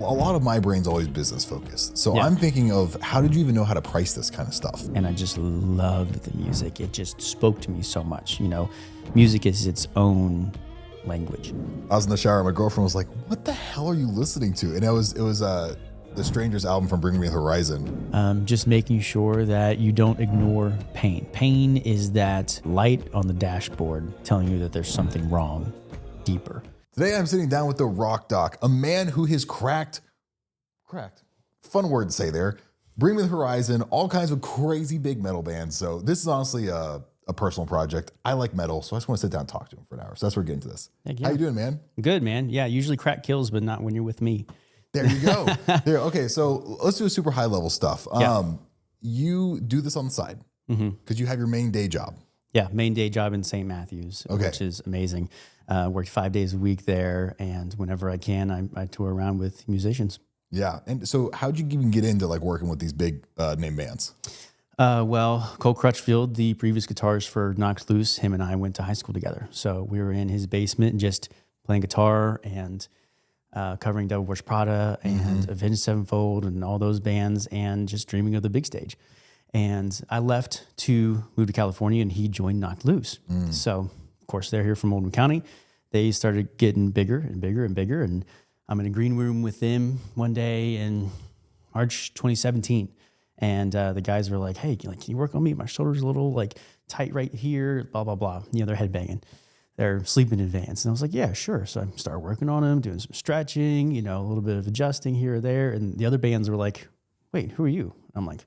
A lot of my brain's always business focused. So Yeah. I'm thinking of, how did you even know how to price this kind of stuff? And I just loved the music. It just spoke to me so much. You know, music is its own language. I was in the shower. My girlfriend was like, "What the hell are you listening to?" And it was the Strangers album from Bring Me the Horizon. Just making sure that you don't ignore pain. Pain is that light on the dashboard telling you that there's something wrong deeper. Today I'm sitting down with the Rock Doc, a man who has cracked, fun word to say there, Bring Me the Horizon, all kinds of crazy big metal bands. So this is honestly a personal project. I like metal, so I just want to sit down and talk to him for an hour. So that's where we're getting to this. Heck yeah. How you doing, man? Good, man. Yeah, usually crack kills, but not when you're with me. There you go. Okay, so let's do a super high level stuff. Yeah. You do this on the side because you have your main day job. Yeah, main day job in St. Matthews, which is amazing. Worked 5 days a week there, and whenever I can, I tour around with musicians. Yeah, and so how'd you even get into like working with these big name bands? Well, Cole Crutchfield, the previous guitarist for Knocked Loose, him and I went to high school together. So we were in his basement just playing guitar and covering Devil Wears Prada and Avenged Sevenfold and all those bands and just dreaming of the big stage. And I left to move to California, and he joined Knocked Loose. So, of course, they're here from Oldham County. They started getting bigger and bigger and bigger, and I'm in a green room with them one day in March 2017. And the guys were like, "Hey, can you work on me? My shoulder's a little like tight right here, blah, blah, blah." You know, they're headbanging. They're sleeping in advance. And I was like, "Yeah, sure." So I started working on them, doing some stretching, you know, a little bit of adjusting here or there. And the other bands were like, "Wait, who are you?" I'm like,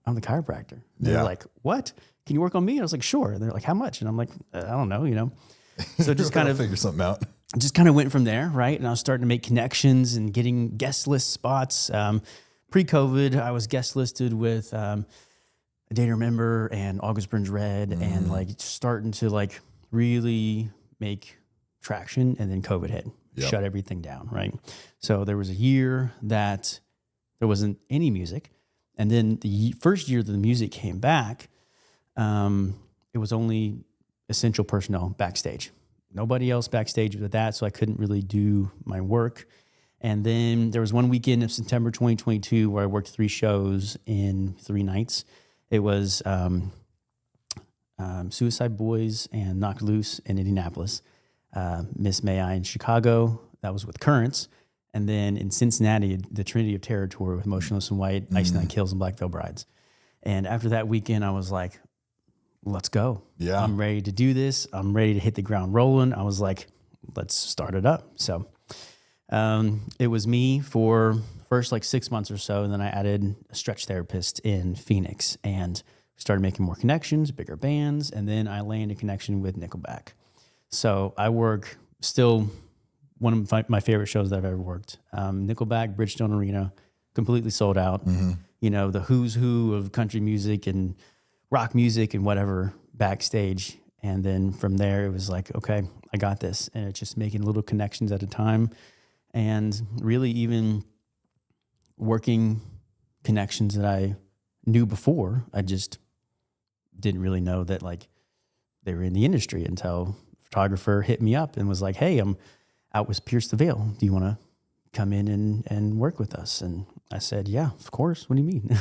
"I'm the chiropractor." They're like, "What? Can you work on me?" I was like, "Sure." And they're like, "How much?" And I'm like, "I don't know, you know." So just kind of figure something out. Just kind of went from there, right? And I was starting to make connections and getting guest list spots. Pre-COVID, I was guest listed with A Day to Remember and August Burns Red, and like starting to like really make traction. And then COVID hit, shut everything down, right? So there was a year that there wasn't any music. And then the first year that the music came back, it was only essential personnel backstage. Nobody else backstage with that, so I couldn't really do my work. And then there was one weekend of September 2022 where I worked 3 shows in 3 nights. It was Suicide Boys and Knocked Loose in Indianapolis, Miss May I in Chicago, that was with Currents, and then in Cincinnati, the Trinity of Terror tour with Motionless in White, Ice Nine Kills, and Black Veil Brides. And after that weekend, I was like, let's go. Yeah. I'm ready to do this. I'm ready to hit the ground rolling. I was like, let's start it up. So it was me for first like 6 months or so. And then I added a stretch therapist in Phoenix and started making more connections, bigger bands. And then I landed a connection with Nickelback. So I work still one of my favorite shows that I've ever worked. Nickelback, Bridgestone Arena, completely sold out. You know, the who's who of country music and rock music and whatever backstage. And then from there, it was like, okay, I got this. And it's just making little connections at a time. And really even working connections that I knew before. I just didn't really know that like they were in the industry until a photographer hit me up and was like, "Hey, I'm out with Pierce the Veil. Do you want to come in and work with us?" And I said, "Yeah, of course. What do you mean?"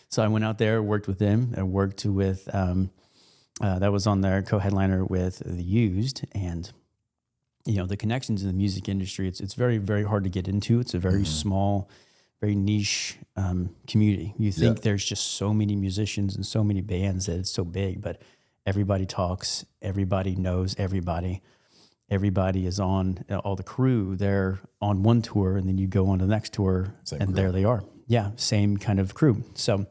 So I went out there, worked with them, and worked with, that was on their co-headliner with The Used. And, you know, the connections in the music industry, it's very, very hard to get into. It's a very small, very niche community. You think there's just so many musicians and so many bands that it's so big, but everybody talks, everybody knows everybody. Everybody is on, all the crew, they're on one tour, and then you go on to the next tour, there they are. Yeah, same kind of crew. So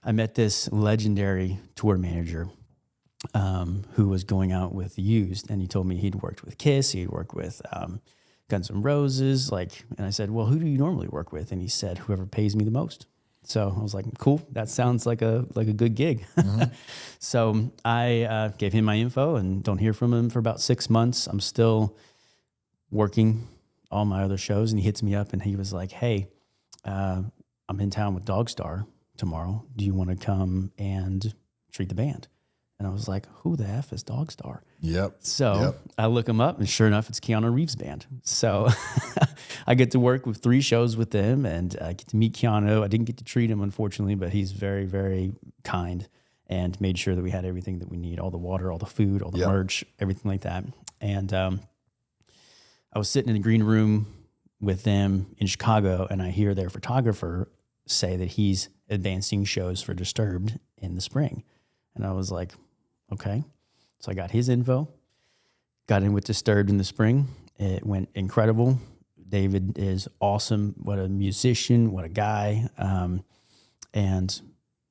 I met this legendary tour manager who was going out with The Used, and he told me he'd worked with Kiss, he'd worked with Guns N' Roses, and I said, "Well, who do you normally work with?" And he said, "Whoever pays me the most." So I was like, "Cool, that sounds like a good gig." So I gave him my info and don't hear from him for about 6 months. I'm still working all my other shows, and he hits me up and he was like, "Hey, I'm in town with Dogstar tomorrow. Do you want to come and treat the band?" And I was like, who the F is Dogstar? Yep. So I look him up, and sure enough, it's Keanu Reeves' band. So I get to work with 3 shows with them, and I get to meet Keanu. I didn't get to treat him, unfortunately, but he's very, very kind and made sure that we had everything that we need, all the water, all the food, all the merch, everything like that. And I was sitting in the green room with them in Chicago, and I hear their photographer say that he's advancing shows for Disturbed in the spring. And I was like, okay. So I got his info, got in with Disturbed in the spring. It went incredible. David is awesome. What a musician, what a guy. And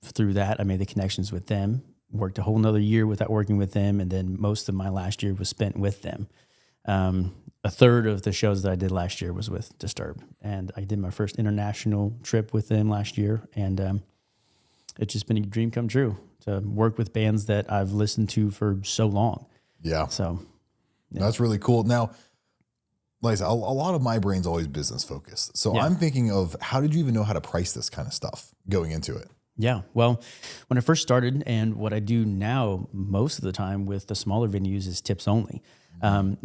through that, I made the connections with them, worked a whole nother year without working with them. And then most of my last year was spent with them. A third of the shows that I did last year was with Disturbed. And I did my first international trip with them last year. And it's just been a dream come true to work with bands that I've listened to for so long. Yeah. So that's really cool. Now, like I said, a lot of my brain's always business focused. So I'm thinking of, how did you even know how to price this kind of stuff going into it? Yeah. Well, when I first started, and what I do now most of the time with the smaller venues is tips only,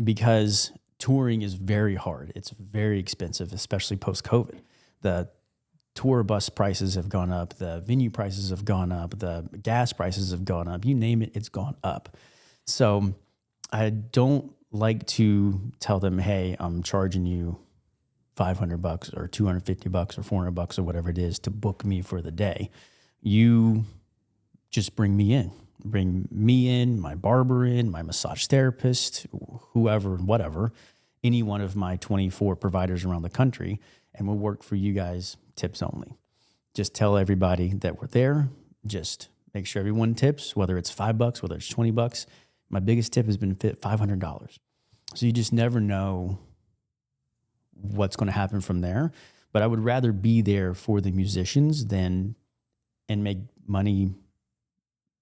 because touring is very hard. It's very expensive, especially post-COVID. The tour bus prices have gone up. The venue prices have gone up. The gas prices have gone up. You name it, it's gone up. So I don't like to tell them, hey, I'm charging you $500 or $250 or $400 or whatever it is to book me for the day. You just bring me in, my barber in, my massage therapist, whoever, whatever, any one of my 24 providers around the country, and we'll work for you guys tips only. Just tell everybody that we're there. Just make sure everyone tips, whether it's $5, whether it's $20. My biggest tip has been $500. So you just never know what's going to happen from there. But I would rather be there for the musicians and make money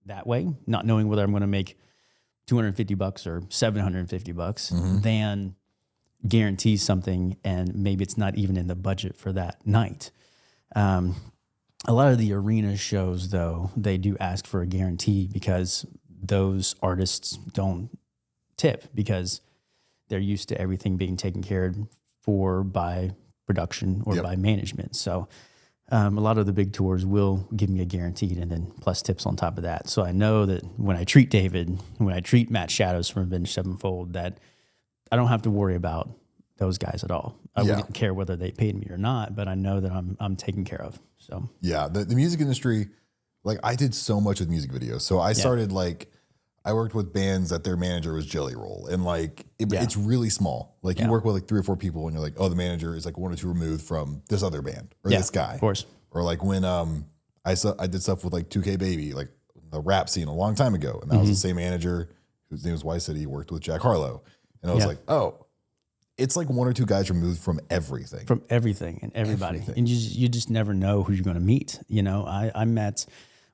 that way, not knowing whether I'm going to make $250 or $750 than guarantee something and maybe it's not even in the budget for that night. A lot of the arena shows, though, they do ask for a guarantee because those artists don't tip because they're used to everything being taken care for by production or by management. So a lot of the big tours will give me a guaranteed and then plus tips on top of that. So I know that when I treat David, when I treat Matt Shadows from Avenged Sevenfold, that I don't have to worry about those guys at all. I wouldn't care whether they paid me or not, but I know that I'm taken care of. So yeah, the music industry, like I did so much with music videos. So I started I worked with bands that their manager was Jelly Roll, and it's really small. Like you work with like 3 or 4 people, and you're like, oh, the manager is like 1 or 2 removed from this other band or this guy, of course. Or like when I did stuff with like 2K Baby, like the rap scene a long time ago, and that was the same manager whose name was White City. He worked with Jack Harlow, and I was like, oh, it's like 1 or 2 guys removed from everything, and everybody, and you just never know who you're going to meet. You know, I met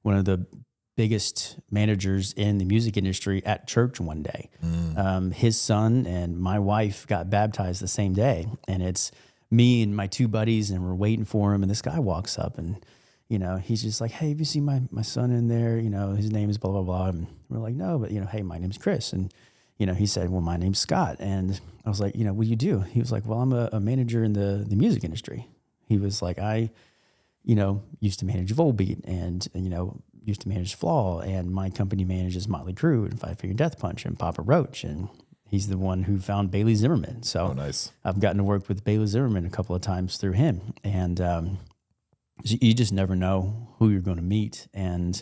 one of the biggest managers in the music industry at church one day. His son and my wife got baptized the same day, and it's me and my 2 buddies, and we're waiting for him. And this guy walks up, and he's just like, "Hey, have you seen my son in there? His name is blah blah blah." And we're like, "No, but hey, my name's Chris." And he said, "Well, my name's Scott." And I was like, "What do you do?" He was like, "Well, I'm a manager in the music industry." He was like, "I, used to manage Volbeat and used to manage Flaw, and my company manages Motley Crue and Five Finger Death Punch and Papa Roach, and he's the one who found Bailey Zimmerman." So nice. I've gotten to work with Bailey Zimmerman a couple of times through him, and you just never know who you're going to meet and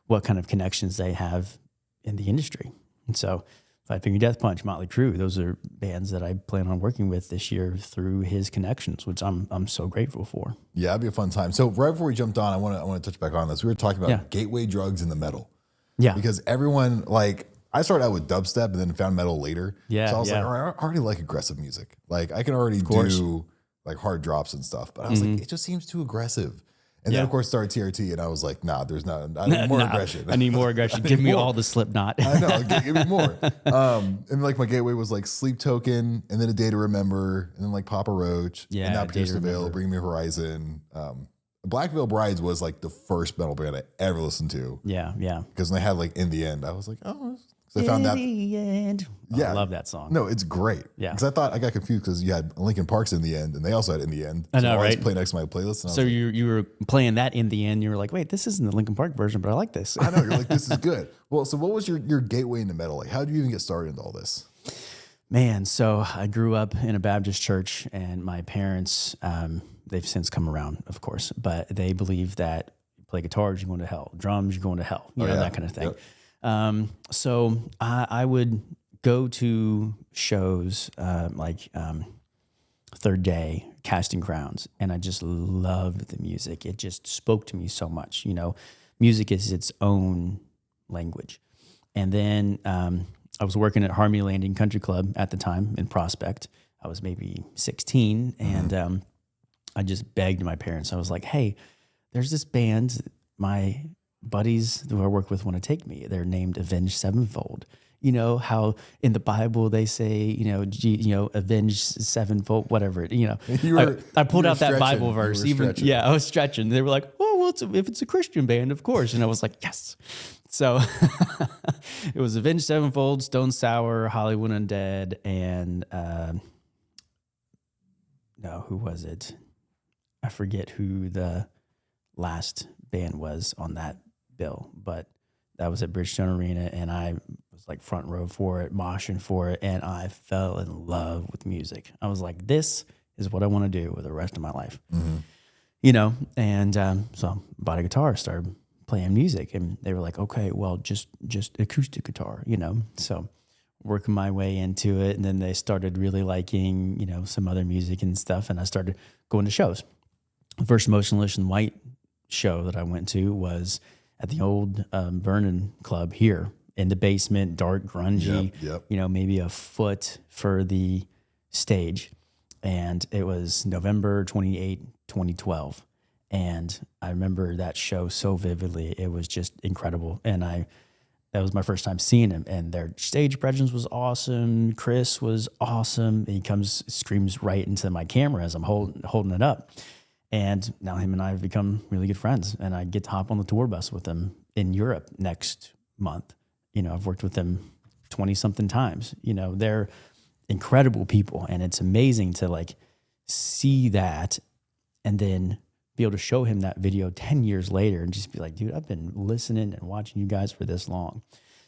what kind of connections they have in the industry. And so Five Finger Death Punch, Motley Crue, those are bands that I plan on working with this year through his connections, which I'm so grateful for. Yeah, it'd be a fun time. So right before we jumped on, I want to touch back on this. We were talking about gateway drugs in the metal. Yeah. Because everyone, I started out with dubstep and then found metal later. Yeah. So I was like, all right, I already like aggressive music. Like I can already do like hard drops and stuff. But I was like, it just seems too aggressive. And then, of course, started TRT, and I was like, nah, there's not. I need more aggression. I need more aggression. Give me all the Slipknot. I know. Give me more. And like my gateway was like Sleep Token, and then A Day to Remember, and then like Papa Roach, and now Pierce the Veil, Bring Me Horizon, a Black Veil Brides was like the first metal band I ever listened to. Yeah, yeah. Because when they had like In the End, I was like, oh. So I found In out. the end. Yeah. I love that song. No, it's great. Yeah. Because I thought I got confused because you had Linkin Park's In the End and they also had In the End. I know, so I right? always play next to my playlist. And So you were playing that In the End. You were like, wait, this isn't the Linkin Park version, but I like this. I know. You're like, this is good. Well, so what was your gateway into metal? Like, how did you even get started into all this? Man, so I grew up in a Baptist church, and my parents, they've since come around, of course, but they believe that you play guitars, you're going to hell. Drums, you're going to hell. You know, that kind of thing. Yep. So I would go to shows like Third Day, Casting Crowns, and I just loved the music. It just spoke to me so much. You know, music is its own language. And then I was working at Harmony Landing Country Club at the time in Prospect. I was maybe 16, and I just begged my parents. I was like, hey, there's this band, my buddies who I work with want to take me. They're named Avenged Sevenfold. You know how in the Bible they say, avenge sevenfold, whatever. I pulled out that Bible verse. I was stretching. They were like, "Oh, well, if it's a Christian band, of course." And I was like, "Yes." So it was Avenged Sevenfold, Stone Sour, Hollywood Undead, and who was it? I forget who the last band was on that bill, but that was at Bridgestone Arena, and I was like front row for it, moshing for it, and I fell in love with music. I was like, this is what I want to do with the rest of my life. And so I bought a guitar, started playing music, and they were like, okay, well, just acoustic guitar, so working my way into it. And then they started really liking, some other music and stuff, and I started going to shows. The first Motionless in White show that I went to was at the old Vernon Club here in the basement, dark, grungy, maybe a foot for the stage. And it was November 28, 2012. And I remember that show so vividly. It was just incredible. And that was my first time seeing him. And their stage presence was awesome. Chris was awesome. He screams right into my camera as I'm holding it up. And now him and I have become really good friends. And I get to hop on the tour bus with him in Europe next month. I've worked with them 20-something times. They're incredible people. And it's amazing to like see that and then be able to show him that video 10 years later and just be like, dude, I've been listening and watching you guys for this long.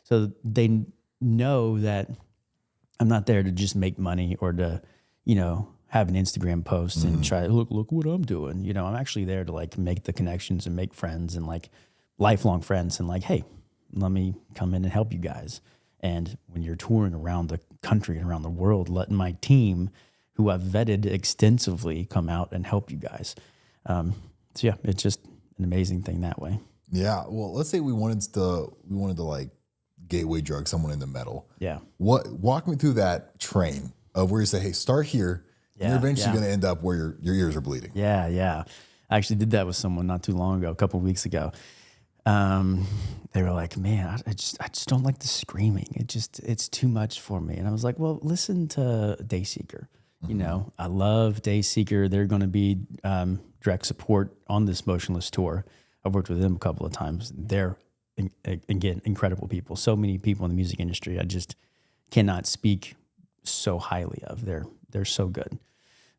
So they know that I'm not there to just make money or to, have an Instagram post and try, look what I'm doing. I'm actually there to like make the connections and make friends and like lifelong friends and like, hey, let me come in and help you guys. And when you're touring around the country and around the world, letting my team, who I've vetted extensively, come out and help you guys. So yeah, it's just an amazing thing that way. Yeah. Well, let's say we wanted to like gateway drug someone into metal. Yeah. Walk me through that train of where you say, hey, start here. And you're eventually going to end up where your ears are bleeding. Yeah. Yeah. I actually did that with someone not too long ago, a couple of weeks ago. They were like, man, I just don't like the screaming. It's too much for me. And I was like, well, listen to Dayseeker. I love Dayseeker. They're going to be direct support on this Motionless tour. I've worked with them a couple of times. They're, again, incredible people. So many people in the music industry I just cannot speak so highly of. They're so good.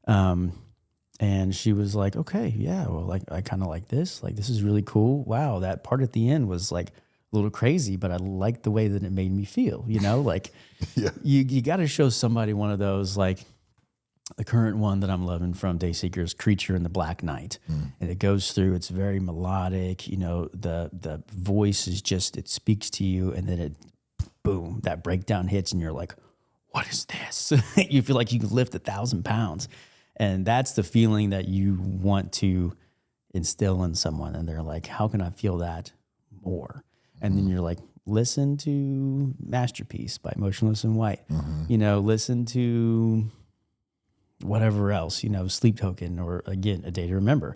And she was like, okay, yeah, well, like I kind of like this. Like, this is really cool. Wow, that part at the end was like a little crazy, but I liked the way that it made me feel, like you got to show somebody one of those, like the current one that I'm loving from Dayseeker's Creature in the Black Night. And it goes through, it's very melodic, the voice is just, it speaks to you, and then it, boom, that breakdown hits and you're like, what is this? You feel like you can lift 1,000 pounds. And that's the feeling that you want to instill in someone. And they're like, how can I feel that more? And then you're like, listen to Masterpiece by Motionless in White. Listen to whatever else, Sleep Token, or again, A Day to Remember.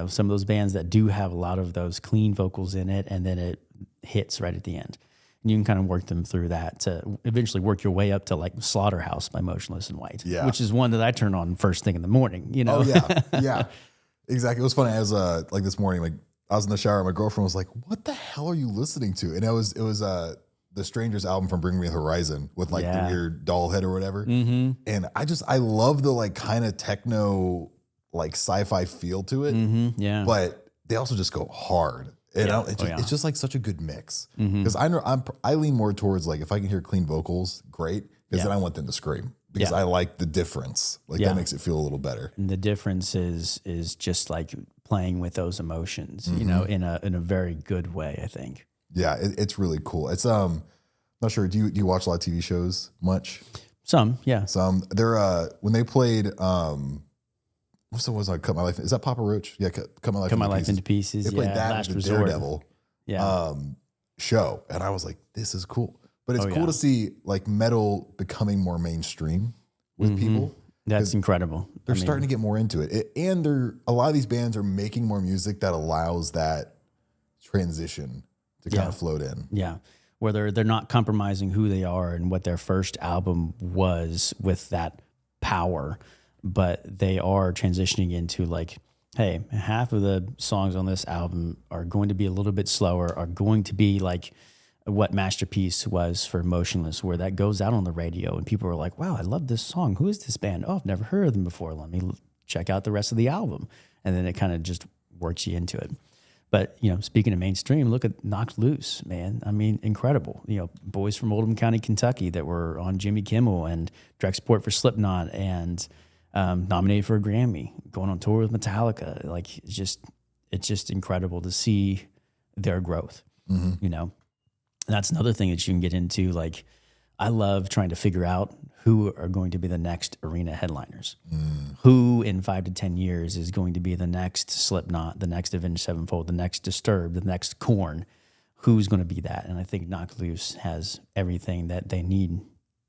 Some of those bands that do have a lot of those clean vocals in it, and then it hits right at the end. And you can kind of work them through that to eventually work your way up to like Slaughterhouse by Motionless in White, which is one that I turn on first thing in the morning, Oh, yeah. Yeah. Exactly. It was funny. As like this morning, like I was in the shower, my girlfriend was like, "What the hell are you listening to?" And it was the Strangers album from Bring Me the Horizon with like the weird doll head or whatever. Mm-hmm. And I love the like kind of techno like sci-fi feel to it. Mm-hmm. Yeah. But they also just go hard. And it's just like such a good mix. Because I lean more towards like if I can hear clean vocals, great. Because then I want them to scream. Because I like the difference. Like that makes it feel a little better. And the difference is just like playing with those emotions, you know, in a very good way, I think. Yeah, it's really cool. It's not sure. Do you watch a lot of TV shows much? Some, yeah. Some. They're when they played what's the one I Cut My Life? Is that Papa Roach? Yeah, Cut My Life into Pieces. They played that Last with the Resort. Daredevil show, and I was like, this is cool. But it's cool to see like metal becoming more mainstream with people. That's incredible. They're starting to get more into it. And a lot of these bands are making more music that allows that transition to kind of float in. Yeah. Where they're not compromising who they are and what their first album was with that power, but they are transitioning into like, hey, half of the songs on this album are going to be a little bit slower, are going to be like what Masterpiece was for Motionless, where that goes out on the radio and people are like, wow, I love this song. Who is this band? Oh, I've never heard of them before. Let me check out the rest of the album. And then it kind of just works you into it. But, you know, speaking of mainstream, look at Knocked Loose, man. I mean, incredible. You know, boys from Oldham County, Kentucky that were on Jimmy Kimmel and direct support for Slipknot and nominated for a Grammy, going on tour with Metallica. Like, it's just incredible to see their growth, you know. And that's another thing that you can get into. Like, I love trying to figure out who are going to be the next arena headliners. Who in 5 to 10 years is going to be the next Slipknot, the next Avenged Sevenfold, the next Disturbed, the next Korn? Who's going to be that? And I think Knocked Loose has everything that they need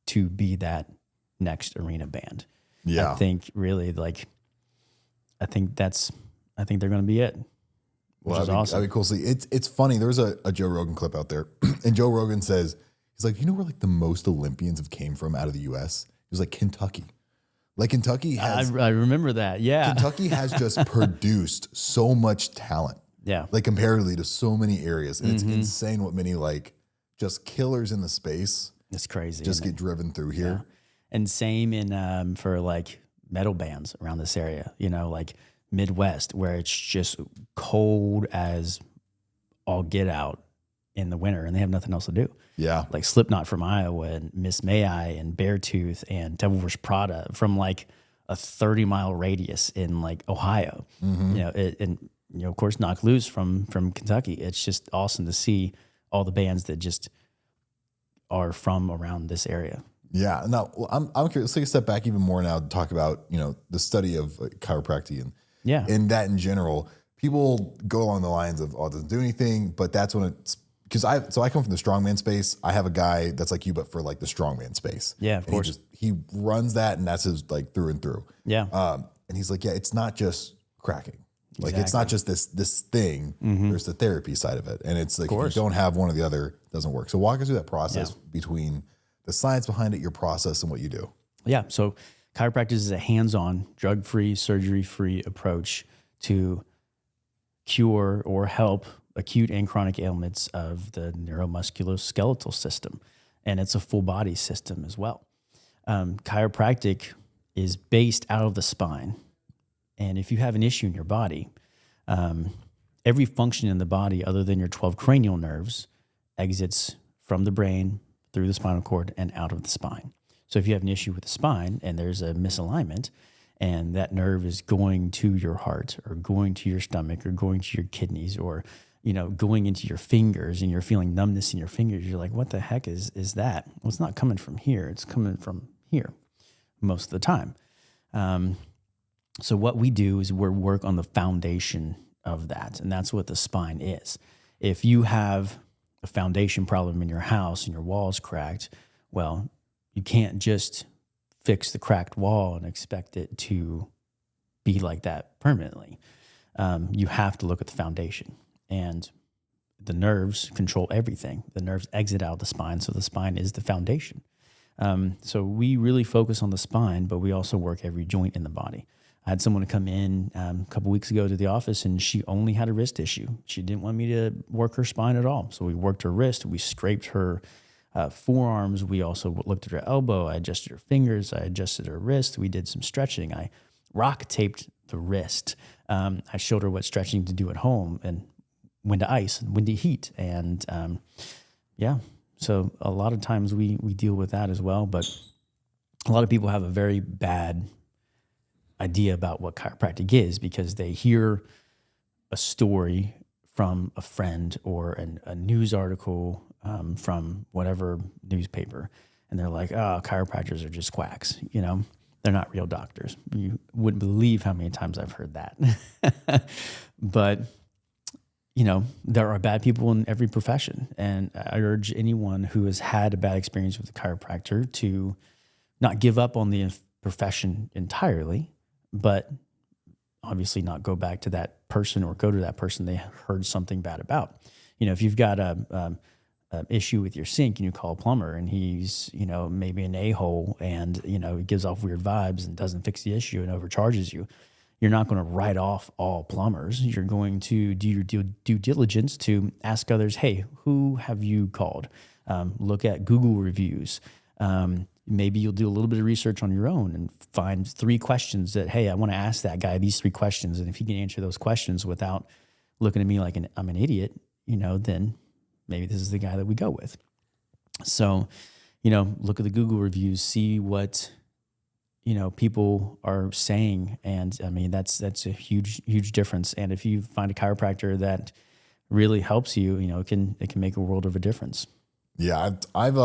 to be that next arena band. Yeah. I think really I think they're going to be it. Which is awesome. That'd be cool. See, it's funny. There's a Joe Rogan clip out there, and Joe Rogan says, he's like, you know where like the most Olympians have came from out of the U.S.? He was like Kentucky. Like Kentucky has. I remember that. Yeah. Kentucky has just produced so much talent. Yeah. Like comparatively to so many areas, and it's insane what many like just killers in the space. It's crazy. Just get driven through here. Yeah. And same in for like metal bands around this area. You know, like Midwest, where it's just cold as all get out in the winter and they have nothing else to do. Yeah. Like Slipknot from Iowa and Miss May I and Beartooth and Devil Wears Prada from like a 30-mile radius in like Ohio. You know, and you know, of course, Knocked Loose from Kentucky. It's just awesome to see all the bands that just are from around this area. Yeah. Now, I'm curious. Let's take a step back even more now to talk about, you know, the study of chiropractic and that in general. People go along the lines of, oh, it doesn't do anything, but that's when it's because I come from the strongman space. I have a guy that's like you, but for like the strongman space. Yeah, of course. He runs that, and that's his like through and through. Yeah. And he's like, yeah, it's not just cracking. Like it's not just this thing. There's the therapy side of it, and it's like if you don't have one or the other, it doesn't work. So walk us through that process between the science behind it, your process, and what you do. Yeah. So chiropractic is a hands-on, drug-free, surgery-free approach to cure or help acute and chronic ailments of the neuromusculoskeletal system. And it's a full body system as well. Chiropractic is based out of the spine. And if you have an issue in your body, every function in the body other than your 12 cranial nerves exits from the brain through the spinal cord and out of the spine. So if you have an issue with the spine and there's a misalignment, and that nerve is going to your heart or going to your stomach or going to your kidneys or, you know, going into your fingers and you're feeling numbness in your fingers, you're like, what the heck is that? Well, it's not coming from here. It's coming from here most of the time. So what we do is we work on the foundation of that, and that's what the spine is. If you have a foundation problem in your house and your wall's cracked, well, you can't just fix the cracked wall and expect it to be like that permanently. You have to look at the foundation, and the nerves control everything. The nerves exit out of the spine, so the spine is the foundation. So we really focus on the spine, but we also work every joint in the body. I had someone come in a couple weeks ago to the office, and she only had a wrist issue. She didn't want me to work her spine at all. So we worked her wrist. We scraped her forearms. We also looked at her elbow. I adjusted her fingers. I adjusted her wrist. We did some stretching. I rock taped the wrist. I showed her what stretching to do at home and when to ice and when to heat. And so a lot of times we deal with that as well. But a lot of people have a very bad idea about what chiropractic is because they hear a story from a friend or a news article from whatever newspaper, and they're like, "Oh, chiropractors are just quacks." They're not real doctors. You wouldn't believe how many times I've heard that. But there are bad people in every profession, and I urge anyone who has had a bad experience with a chiropractor to not give up on the profession entirely, but obviously not go back to that person or go to that person they heard something bad about. If you've got a issue with your sink and you call a plumber and he's, maybe an a-hole and, he gives off weird vibes and doesn't fix the issue and overcharges you, you're not going to write off all plumbers. You're going to do your due diligence to ask others, hey, who have you called? Look at Google reviews. Maybe you'll do a little bit of research on your own and find 3 questions that, hey, I want to ask that guy these 3 questions. And if he can answer those questions without looking at me like I'm an idiot, then maybe this is the guy that we go with. So, look at the Google reviews, see what, people are saying. And I mean, that's a huge, huge difference. And if you find a chiropractor that really helps you, it can make a world of a difference. Yeah. I've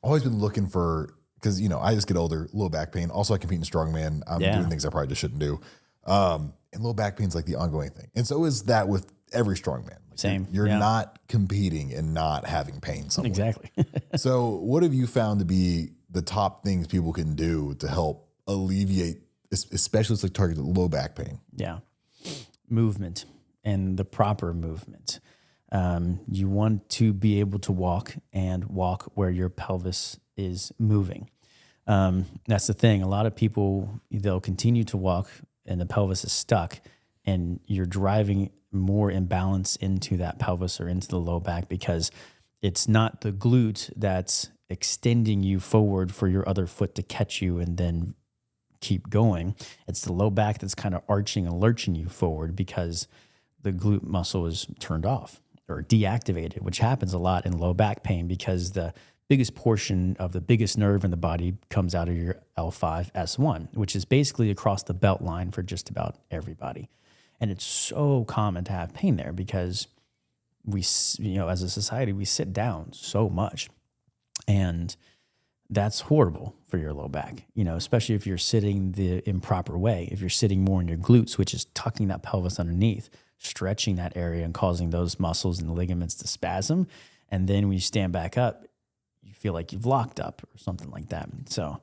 always been looking for, because, I just get older, low back pain. Also, I compete in strongman. I'm doing things I probably just shouldn't do. And low back pain is like the ongoing thing. And so is that with every strongman. Same. You're not competing and not having pain somewhere. Exactly. So what have you found to be the top things people can do to help alleviate, especially it's like targeted low back pain? Yeah. Movement and the proper movement. You want to be able to walk where your pelvis is moving. That's the thing. A lot of people, they'll continue to walk and the pelvis is stuck, and you're driving more imbalance into that pelvis or into the low back because it's not the glute that's extending you forward for your other foot to catch you and then keep going. It's the low back that's kind of arching and lurching you forward because the glute muscle is turned off or deactivated, which happens a lot in low back pain because the biggest portion of the biggest nerve in the body comes out of your L5-S1, which is basically across the belt line for just about everybody. And it's so common to have pain there because we, as a society, we sit down so much. And that's horrible for your low back, especially if you're sitting the improper way. If you're sitting more in your glutes, which is tucking that pelvis underneath, stretching that area and causing those muscles and the ligaments to spasm. And then when you stand back up, you feel like you've locked up or something like that. So,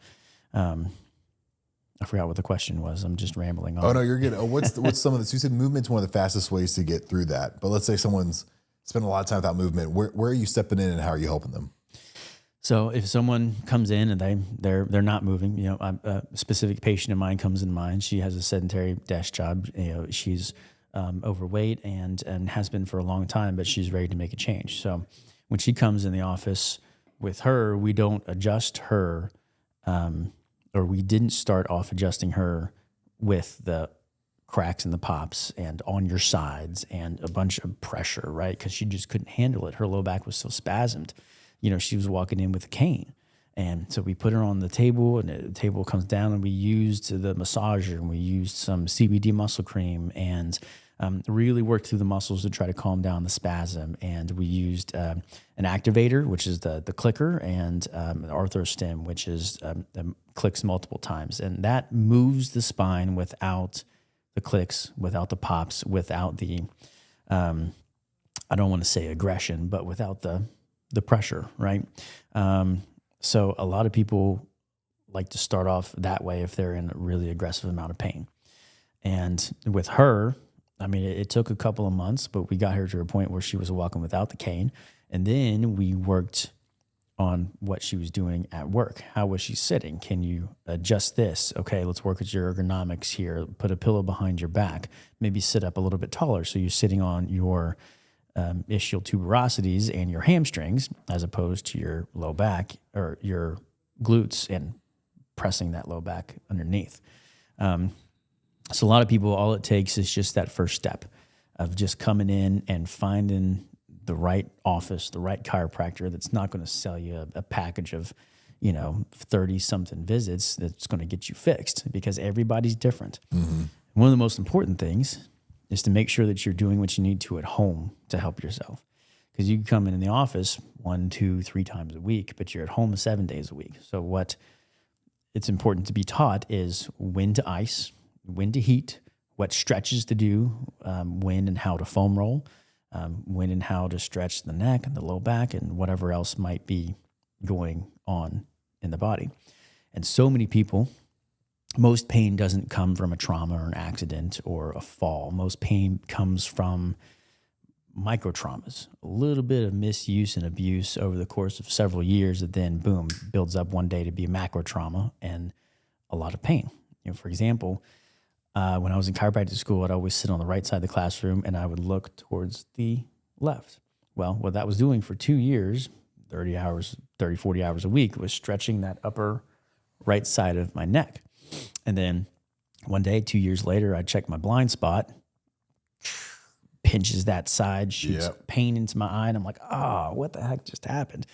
I forgot what the question was. I'm just rambling on. Oh no, you're good. What's some of this? You said movement's one of the fastest ways to get through that. But let's say someone's spent a lot of time without movement. Where are you stepping in and how are you helping them? So if someone comes in and they're not moving, a specific patient of mine comes in mind. She has a sedentary desk job. She's overweight and has been for a long time, but she's ready to make a change. So when she comes in the office with her, we don't adjust her. Or we didn't start off adjusting her with the cracks and the pops and on your sides and a bunch of pressure, right? Because she just couldn't handle it. Her low back was so spasmed. She was walking in with a cane. And so we put her on the table and the table comes down and we used the massager and we used some CBD muscle cream and really worked through the muscles to try to calm down the spasm. And we used an activator, which is the clicker, and an arthrostim, which is clicks multiple times. And that moves the spine without the clicks, without the pops, without the, I don't want to say aggression, but without the pressure, right? So a lot of people like to start off that way if they're in a really aggressive amount of pain. And with her, I mean, it took a couple of months, but we got her to a point where she was walking without the cane. And then we worked on what she was doing at work. How was she sitting? Can you adjust this? Okay, let's work at your ergonomics here. Put a pillow behind your back. Maybe sit up a little bit taller so you're sitting on your ischial tuberosities and your hamstrings as opposed to your low back or your glutes and pressing that low back underneath. So a lot of people, all it takes is just that first step of just coming in and finding the right office, the right chiropractor that's not going to sell you a package of, 30-something visits that's going to get you fixed, because everybody's different. Mm-hmm. One of the most important things is to make sure that you're doing what you need to at home to help yourself. Because you can come in the office 1, 2, 3 times a week, but you're at home 7 days a week. So what it's important to be taught is when to ice, when to heat, what stretches to do, when and how to foam roll, when and how to stretch the neck and the low back and whatever else might be going on in the body. And so many people, most pain doesn't come from a trauma or an accident or a fall. Most pain comes from micro traumas, a little bit of misuse and abuse over the course of several years that then, boom, builds up one day to be a macro trauma and a lot of pain. For example, when I was in chiropractic school, I'd always sit on the right side of the classroom and I would look towards the left. Well, what that was doing for 2 years, 40 hours a week, was stretching that upper right side of my neck. And then one day, 2 years later, I checked my blind spot, pinches that side, shoots pain into my eye, and I'm like, what the heck just happened?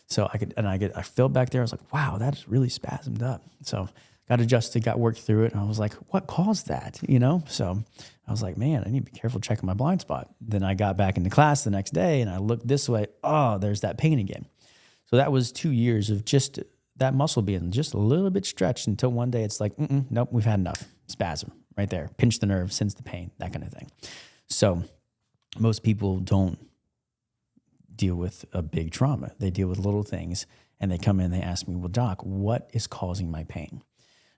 So I felt back there, I was like, wow, that's really spasmed up. So got adjusted, got worked through it, and I was like, what caused that? So I was like, man, I need to be careful checking my blind spot. Then I got back into class the next day, and I looked this way, there's that pain again. So that was 2 years of just that muscle being just a little bit stretched until one day it's like, nope, we've had enough. Spasm right there. Pinch the nerve, sense the pain, that kind of thing. So most people don't deal with a big trauma. They deal with little things, and they come in and they ask me, well, doc, what is causing my pain?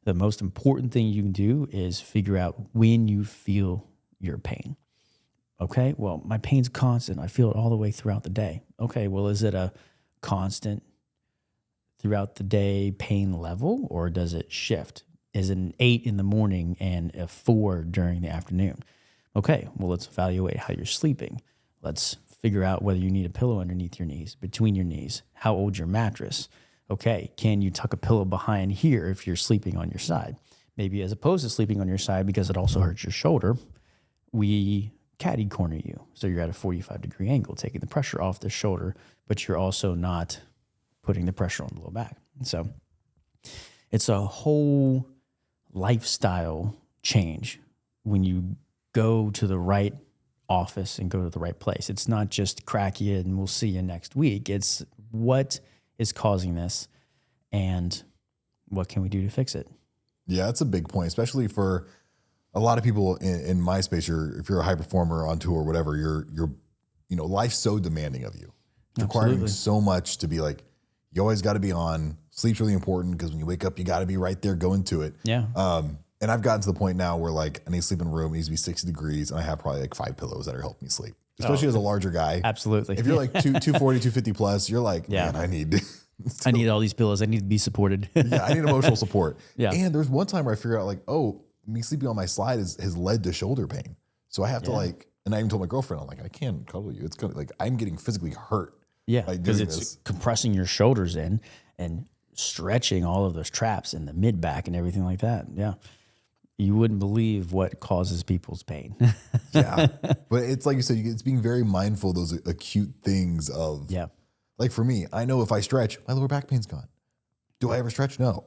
The most important thing you can do is figure out when you feel your pain. Okay, well, my pain's constant. I feel it all the way throughout the day. Okay, well, is it a constant throughout the day pain level, or does it shift? Is it an 8 in the morning and a 4 during the afternoon? Okay, well, let's evaluate how you're sleeping. Let's figure out whether you need a pillow underneath your knees, between your knees, how old's your mattress. Okay, can you tuck a pillow behind here if you're sleeping on your side? Maybe as opposed to sleeping on your side because it also hurts your shoulder, we caddy corner you. So you're at a 45-degree angle, taking the pressure off the shoulder, but you're also not putting the pressure on the low back. So it's a whole lifestyle change when you go to the right office and go to the right place. It's not just crack you and we'll see you next week. It's what is causing this and what can we do to fix it? Yeah, that's a big point, especially for a lot of people in my space. If you're a high performer on tour or whatever, you're life's so demanding of you. It's requiring so much to be like, you always got to be on. Sleep's really important because when you wake up, you got to be right there going to it. Yeah. And I've gotten to the point now where like I need to sleep in a room. It needs to be 60 degrees, and I have probably like 5 pillows that are helping me sleep. Especially as a larger guy. Absolutely. If you're like 240, 250 plus, you're like, man, I need all these pillows. I need to be supported. Yeah, I need emotional support. Yeah. And there's one time where I figured out like, me sleeping on my side has led to shoulder pain. So I have to and I even told my girlfriend, I'm like, I can't cuddle you. It's gonna like I'm getting physically hurt. Yeah, because it's compressing your shoulders in and stretching all of those traps in the mid back and everything like that. Yeah. You wouldn't believe what causes people's pain. Yeah. But it's like you said, it's being very mindful of those acute things of, like for me, I know if I stretch, my lower back pain's gone. Do I ever stretch? No.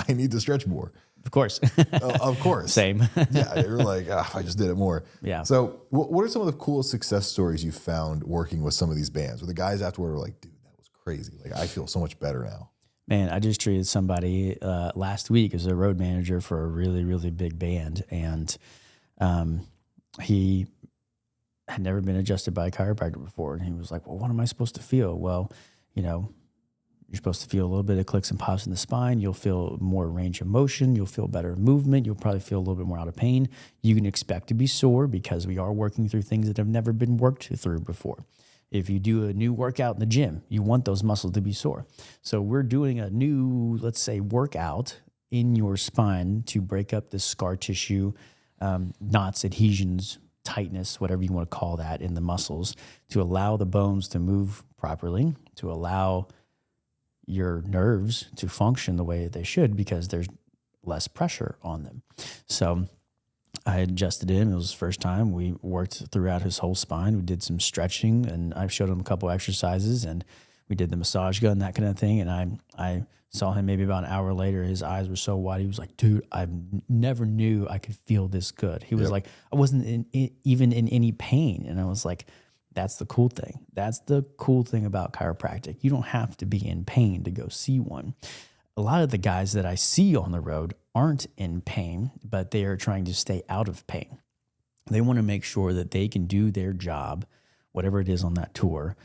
I need to stretch more. Of course. Of course. Same. Yeah. You're like, if I just did it more. Yeah. So what are some of the coolest success stories you found working with some of these bands where the guys afterward were like, dude, that was crazy. Like, I feel so much better now. Man, I just treated somebody last week as a road manager for a really, really big band. And he had never been adjusted by a chiropractor before. And he was like, well, what am I supposed to feel? Well, you're supposed to feel a little bit of clicks and pops in the spine. You'll feel more range of motion. You'll feel better movement. You'll probably feel a little bit more out of pain. You can expect to be sore because we are working through things that have never been worked through before. If you do a new workout in the gym, you want those muscles to be sore. So we're doing a new, let's say, workout in your spine to break up the scar tissue, knots, adhesions, tightness, whatever you want to call that in the muscles, to allow the bones to move properly, to allow your nerves to function the way they should because there's less pressure on them. So I adjusted him. It was his first time. We worked throughout his whole spine. We did some stretching, and I showed him a couple exercises, and we did the massage gun, that kind of thing. And I saw him maybe about an hour later. His eyes were so wide. He was like, dude, I never knew I could feel this good. He was like, I wasn't even in any pain. And I was like, that's the cool thing. That's the cool thing about chiropractic. You don't have to be in pain to go see one. A lot of the guys that I see on the road aren't in pain, but they are trying to stay out of pain. They want to make sure that they can do their job, whatever it is on that tour,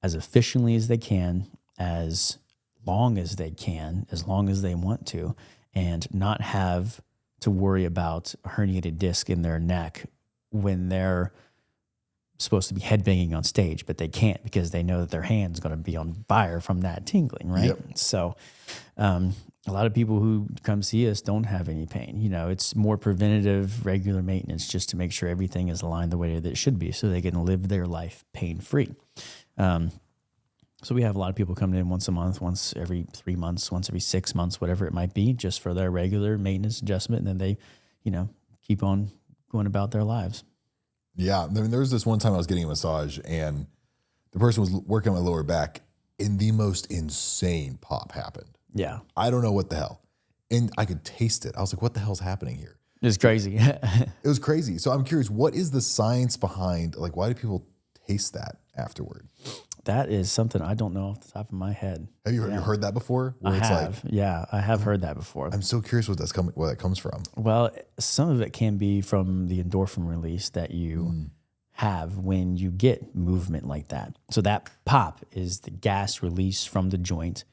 as efficiently as they can, as long as they can, as long as they want to, and not have to worry about a herniated disc in their neck when they're supposed to be headbanging on stage, but they can't because they know that their hand's going to be on fire from that tingling, right? Yep. So a lot of people who come see us don't have any pain. You know, it's more preventative, regular maintenance just to make sure everything is aligned the way that it should be so they can live their life pain-free. So we have a lot of people coming in once a month, once every 3 months, once every 6 months, whatever it might be, just for their regular maintenance adjustment. And then they, you know, keep on going about their lives. Yeah. I mean, there was this one time I was getting a massage and the person was working on my lower back and the most insane pop happened. Yeah. I don't know what the hell. And I could taste it. I was like, what the hell's happening here? It's crazy. It was crazy. So I'm curious, what is the science behind, like, why do people taste that afterward? That is something I don't know off the top of my head. Have you heard that before? Where I have heard that before. I'm so curious where that comes from. Well, some of it can be from the endorphin release that you have when you get movement like that. So that pop is the gas release from the joint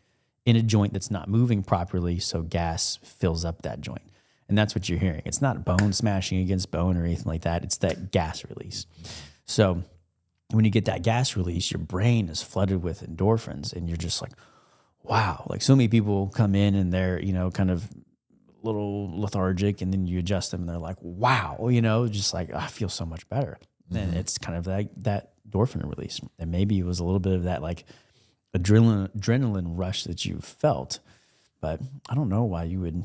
in a joint that's not moving properly, so gas fills up that joint. And that's what you're hearing. It's not bone smashing against bone or anything like that. It's that gas release. So when you get that gas release, your brain is flooded with endorphins and you're just like, wow. Like so many people come in and they're, you know, kind of a little lethargic and then you adjust them and they're like, wow, you know, just like, I feel so much better. And it's kind of like that endorphin release. And maybe it was a little bit of that like adrenaline rush that you felt, but I don't know why you would.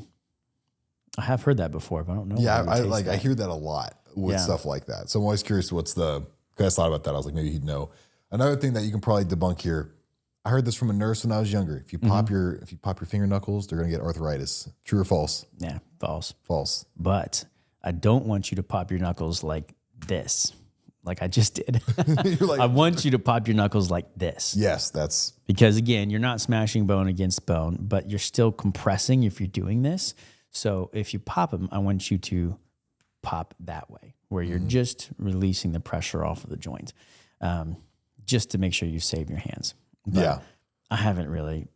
I have heard that before, but I don't know. Yeah, I hear that a lot with stuff like that. So I'm always curious because I thought about that. I was like, maybe he'd know. Another thing that you can probably debunk here. I heard this from a nurse when I was younger. If you pop your finger knuckles, they're gonna get arthritis. True or false? Yeah, false. False. But I don't want you to pop your knuckles like this, like I just did. Like, I want you to pop your knuckles like this. Yes, that's because again, you're not smashing bone against bone, but you're still compressing if you're doing this. So if you pop them, I want you to pop that way, where you're just releasing the pressure off of the joint, just to make sure you save your hands. But I haven't really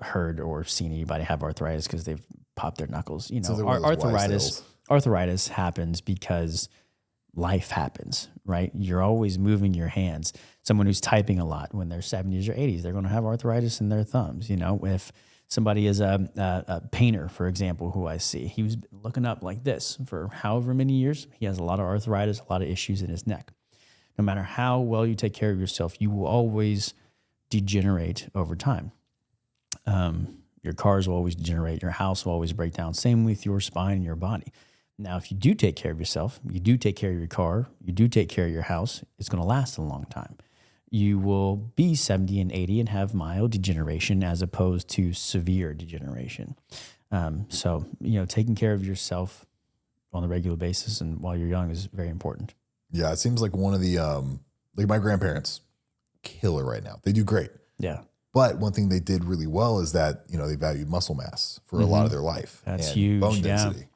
heard or seen anybody have arthritis because they've popped their knuckles. You know, so arthritis happens because life happens, right? You're always moving your hands. Someone who's typing a lot when they're 70s or 80s, they're going to have arthritis in their thumbs. You know, if somebody is a painter, for example, who I see, he was looking up like this for however many years. He has a lot of arthritis, a lot of issues in his neck. No matter how well you take care of yourself, you will always degenerate over time. Your cars will always degenerate. Your house will always break down. Same with your spine and your body. Now, if you do take care of yourself, you do take care of your car, you do take care of your house, it's going to last a long time. You will be 70 and 80 and have mild degeneration as opposed to severe degeneration. So, you know, taking care of yourself on a regular basis and while you're young is very important. Yeah, it seems like one of the, like my grandparents, killer right now. They do great. Yeah. But one thing they did really well is that, you know, they valued muscle mass for a lot of their life. That's and huge. Bone density. Yeah.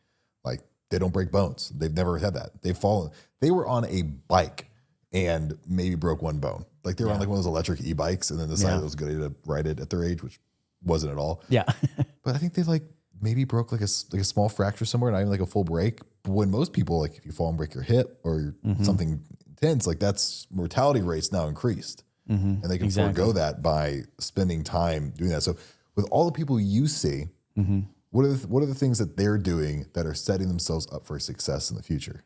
Like they don't break bones. They've never had that. They've fallen. They were on a bike and maybe broke one bone. Like they were on like one of those electric e-bikes and then decided it was good to ride it at their age, which wasn't at all. Yeah. But I think they like maybe broke like a small fracture somewhere, not even like a full break. But when most people, like if you fall and break your hip or something intense, like that's mortality rates now increased. And they can forego that by spending time doing that. So with all the people you see, what are the things that they're doing that are setting themselves up for success in the future?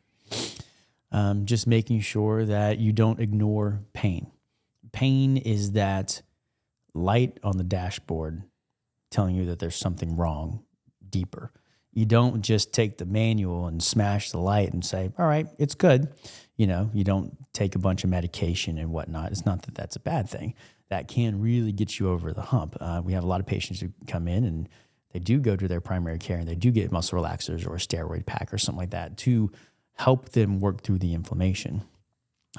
Just making sure that you don't ignore pain. Pain is that light on the dashboard telling you that there's something wrong deeper. You don't just take the manual and smash the light and say, all right, it's good. You don't take a bunch of medication and whatnot. It's not that that's a bad thing. That can really get you over the hump. We have a lot of patients who come in and they do go to their primary care and they do get muscle relaxers or a steroid pack or something like that to help them work through the inflammation.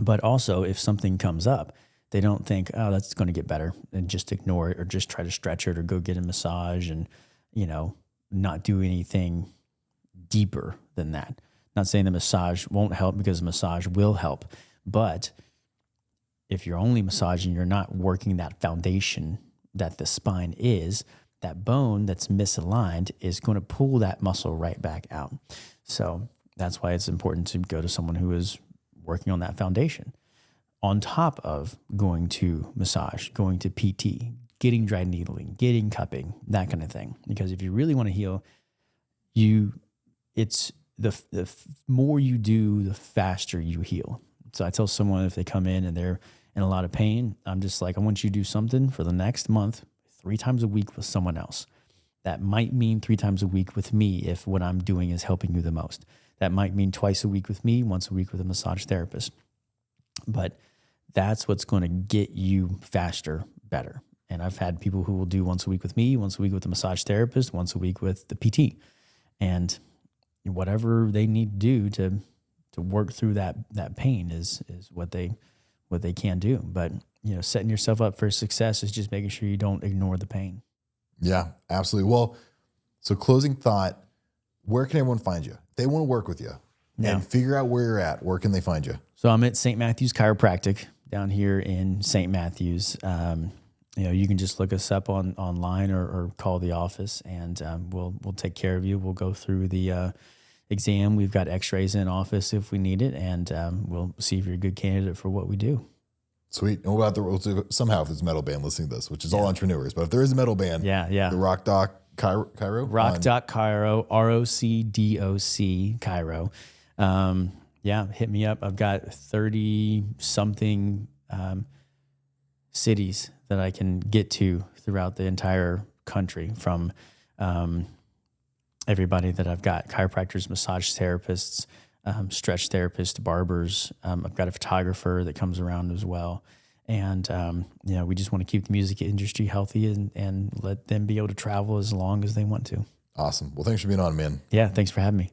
But also if something comes up, they don't think, oh, that's going to get better, and just ignore it or just try to stretch it or go get a massage and, not do anything deeper than that. Not saying the massage won't help, because massage will help. But if you're only massaging, you're not working that foundation that the spine is. That bone that's misaligned is going to pull that muscle right back out. So that's why it's important to go to someone who is working on that foundation, on top of going to massage, going to PT, getting dry needling, getting cupping, that kind of thing. Because if you really want to heal, it's the more you do, the faster you heal. So I tell someone if they come in and they're in a lot of pain, I'm just like, I want you to do something for the next month, 3 times a week with someone else. That might mean 3 times a week with me if what I'm doing is helping you the most. That might mean twice a week with me, once a week with a massage therapist. But that's what's going to get you faster, better. And I've had people who will do once a week with me, once a week with a massage therapist, once a week with the PT. And whatever they need to do to work through that pain is what they can do. But setting yourself up for success is just making sure you don't ignore the pain. Yeah, absolutely. Well, so closing thought, where can everyone find you? If they want to work with you and figure out where you're at, where can they find you? So I'm at St. Matthew's Chiropractic down here in St. Matthews. You can just look us up online or call the office, and we'll take care of you. We'll go through the exam. We've got x-rays in office if we need it, and we'll see if you're a good candidate for what we do. Sweet. And what about somehow if there's a metal band listening to this, which is all entrepreneurs, but if there is a metal band, the Rock Doc Chiro? Rock Doc Chiro, ROCDOC Chiro. Hit me up. I've got 30 something cities that I can get to throughout the entire country, from everybody that I've got: chiropractors, massage therapists, stretch therapists, barbers. I've got a photographer that comes around as well. And, we just want to keep the music industry healthy and let them be able to travel as long as they want to. Awesome. Well, thanks for being on, man. Yeah. Thanks for having me.